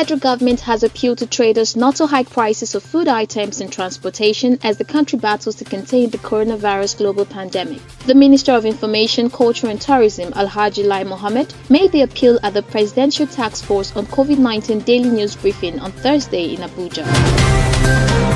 federal government has appealed to traders not to hike prices of food items and transportation as the country battles to contain the coronavirus global pandemic. The Minister of Information, Culture and Tourism, Alhaji Lai Mohammed, made the appeal at the Presidential Task Force on COVID-19 Daily News Briefing on Thursday in Abuja.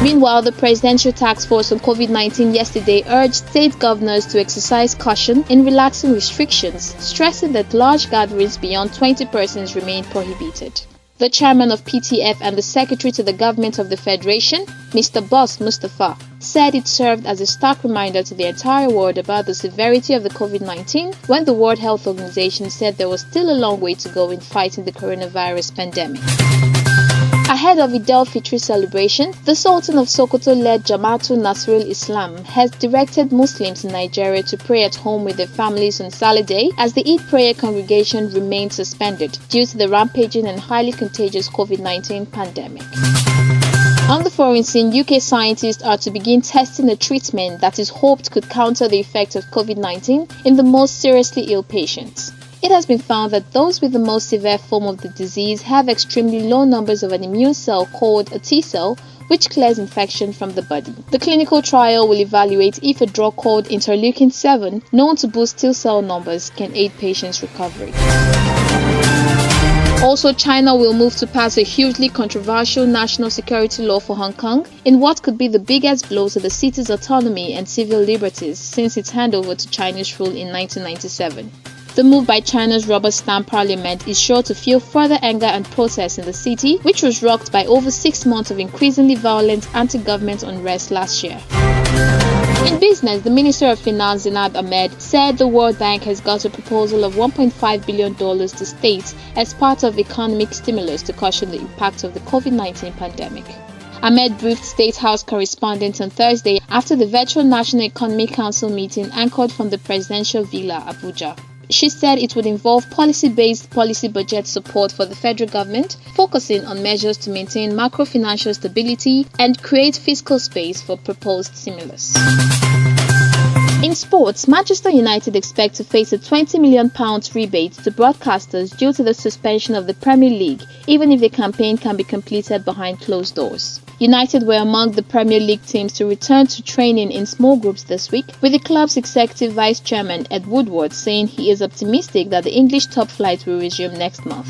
Meanwhile, the Presidential Task Force on COVID-19 yesterday urged state governors to exercise caution in relaxing restrictions, stressing that large gatherings beyond 20 persons remain prohibited. The chairman of PTF and the secretary to the government of the Federation, Mr. Boss Mustafa, said it served as a stark reminder to the entire world about the severity of the COVID-19 when the World Health Organization said there was still a long way to go in fighting the coronavirus pandemic. Ahead of Eid al-Fitr celebration, the Sultan of Sokoto-led Jamaatul Nasrul Islam has directed Muslims in Nigeria to pray at home with their families on Saturday as the Eid prayer congregation remained suspended due to the rampaging and highly contagious COVID-19 pandemic. On the foreign scene, UK scientists are to begin testing a treatment that is hoped could counter the effects of COVID-19 in the most seriously ill patients. It has been found that those with the most severe form of the disease have extremely low numbers of an immune cell called a T cell, which clears infection from the body. The clinical trial will evaluate if a drug called interleukin-7, known to boost T cell numbers, can aid patients' recovery. Also, China will move to pass a hugely controversial national security law for Hong Kong in what could be the biggest blow to the city's autonomy and civil liberties since its handover to Chinese rule in 1997. The move by China's rubber stamp parliament is sure to fuel further anger and protest in the city, which was rocked by over 6 months of increasingly violent anti-government unrest last year. In business, the Minister of Finance Zainab Ahmed said the World Bank has got a proposal of $1.5 billion to states as part of economic stimulus to cushion the impact of the COVID-19 pandemic. Ahmed briefed State House correspondents on Thursday after the virtual National Economic Council meeting anchored from the Presidential Villa, Abuja. She said it would involve policy-based policy budget support for the federal government, focusing on measures to maintain macro-financial stability and create fiscal space for proposed stimulus. In sports, Manchester United expect to face a £20 million rebate to broadcasters due to the suspension of the Premier League, even if the campaign can be completed behind closed doors. United were among the Premier League teams to return to training in small groups this week, with the club's executive vice chairman Ed Woodward saying he is optimistic that the English top flight will resume next month.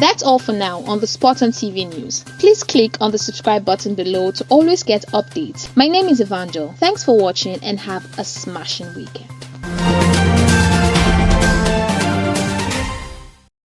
That's all for now on the Sport on TV news. Please click on the subscribe button below to always get updates. My name is Evangel. Thanks for watching and have a smashing weekend.